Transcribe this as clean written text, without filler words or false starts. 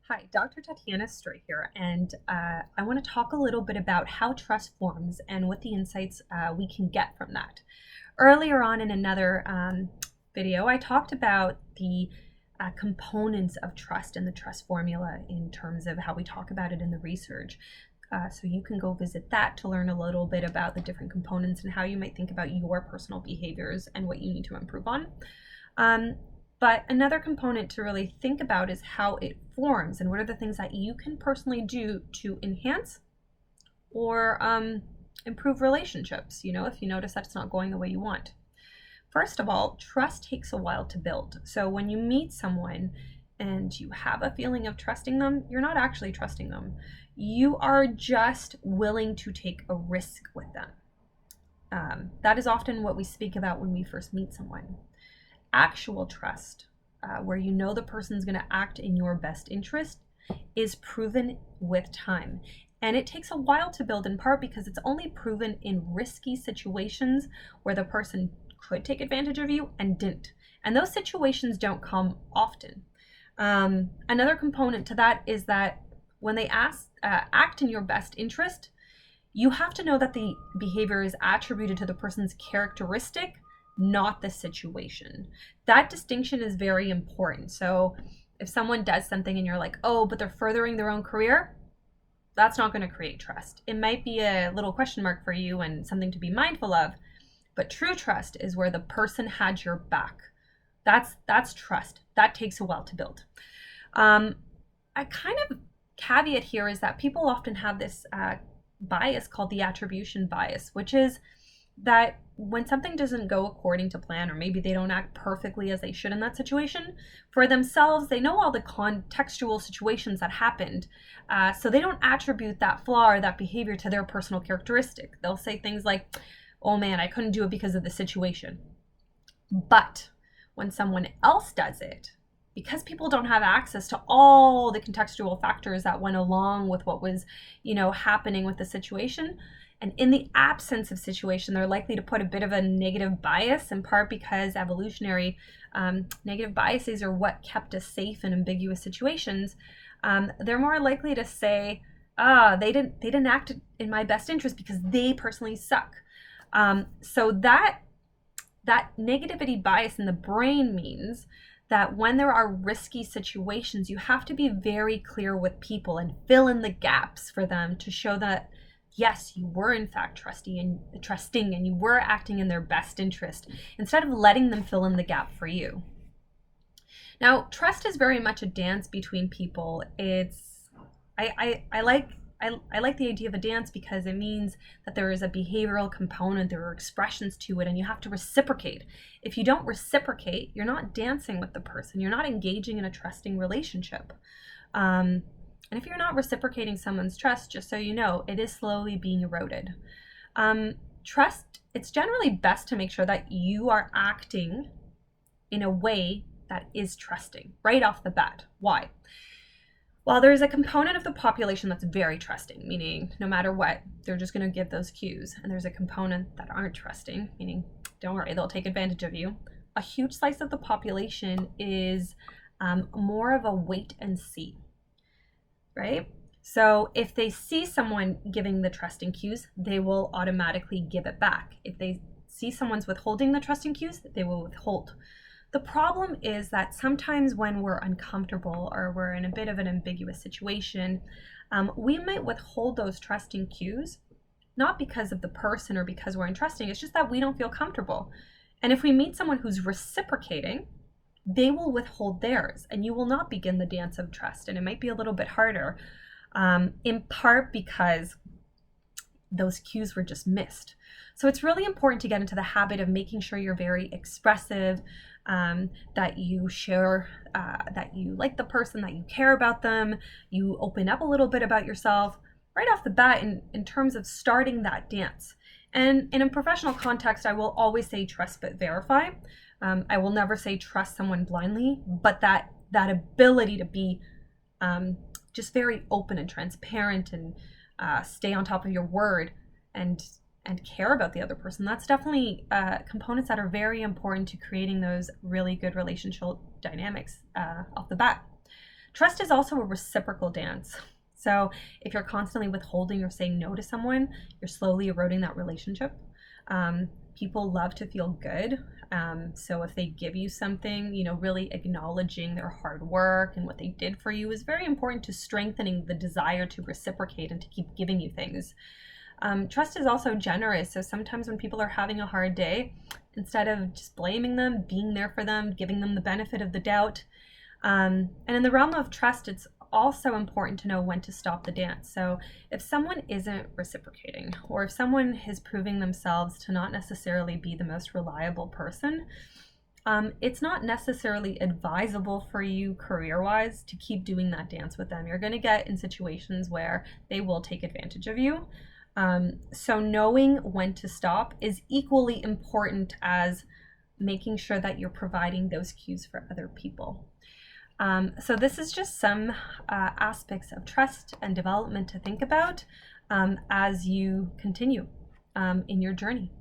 Hi, Dr. Tatiana Stray here, and I want to talk a little bit about how trust forms and what the insights we can get from that. Earlier on in another video, I talked about the components of trust and the trust formula in terms of how we talk about it in the research. So you can go visit that to learn a little bit about the different components and how you might think about your personal behaviors and what you need to improve on. Um, but another component to really think about is how it forms and what are the things that you can personally do to enhance or improve relationships, if you notice that it's not going the way you want. First of all, trust takes a while to build. So when you meet someone and you have a feeling of trusting them, you're not actually trusting them. You are just willing to take a risk with them. That is often what we speak about when we first meet someone. Actual trust, where you know the person's going to act in your best interest, is proven with time. And it takes a while to build, in part because it's only proven in risky situations where the person could take advantage of you and didn't. And those situations don't come often. Another component to that is that when they act in your best interest, you have to know that the behavior is attributed to the person's characteristic, not the situation. That distinction is very important. So if someone does something and you're like, oh, but they're furthering their own career, that's not going to create trust. It might be a little question mark for you and something to be mindful of, but true trust is where the person had your back. That's trust. That takes a while to build. A kind of caveat here is that people often have this bias called the attribution bias, which is that when something doesn't go according to plan, or maybe they don't act perfectly as they should in that situation, for themselves, they know all the contextual situations that happened. So they don't attribute that flaw or that behavior to their personal characteristic. They'll say things like, oh man, I couldn't do it because of the situation. But when someone else does it, because people don't have access to all the contextual factors that went along with what was, happening with the situation, and in the absence of situation, they're likely to put a bit of a negative bias, in part because evolutionary negative biases are what kept us safe in ambiguous situations. They're more likely to say, they didn't act in my best interest because they personally suck. So that negativity bias in the brain means that when there are risky situations, you have to be very clear with people and fill in the gaps for them to show that, yes, you were in fact trusting and you were acting in their best interest, instead of letting them fill in the gap for you. Now, trust is very much a dance between people. I like the idea of a dance because it means that there is a behavioral component, there are expressions to it, and you have to reciprocate. If you don't reciprocate, you're not dancing with the person, you're not engaging in a trusting relationship. And if you're not reciprocating someone's trust, just so you know, it is slowly being eroded. Trust, it's generally best to make sure that you are acting in a way that is trusting right off the bat. Why? Well, there's a component of the population that's very trusting, meaning no matter what, they're just going to give those cues. And there's a component that aren't trusting, meaning don't worry, they'll take advantage of you. A huge slice of the population is more of a wait and see, right? So if they see someone giving the trusting cues, they will automatically give it back. If they see someone's withholding the trusting cues, they will withhold. The problem is that sometimes when we're uncomfortable or we're in a bit of an ambiguous situation, we might withhold those trusting cues, not because of the person or because we're untrusting, it's just that we don't feel comfortable. And if we meet someone who's reciprocating, they will withhold theirs and you will not begin the dance of trust. And it might be a little bit harder, in part because those cues were just missed. So it's really important to get into the habit of making sure you're very expressive, that you share, that you like the person, that you care about them, you open up a little bit about yourself right off the bat in terms of starting that dance. And in a professional context, I will always say trust but verify. I will never say trust someone blindly, but that ability to be just very open and transparent and stay on top of your word and care about the other person, that's definitely components that are very important to creating those really good relational dynamics off the bat. Trust is also a reciprocal dance. So if you're constantly withholding or saying no to someone, you're slowly eroding that relationship. People love to feel good. So if they give you something, really acknowledging their hard work and what they did for you is very important to strengthening the desire to reciprocate and to keep giving you things. Trust is also generous. So sometimes when people are having a hard day, instead of just blaming them, being there for them, giving them the benefit of the doubt. And in the realm of trust, it's also important to know when to stop the dance. So if someone isn't reciprocating, or if someone is proving themselves to not necessarily be the most reliable person, it's not necessarily advisable for you career-wise to keep doing that dance with them. You're going to get in situations where they will take advantage of you. So knowing when to stop is equally important as making sure that you're providing those cues for other people. So this is just some aspects of trust and development to think about as you continue in your journey.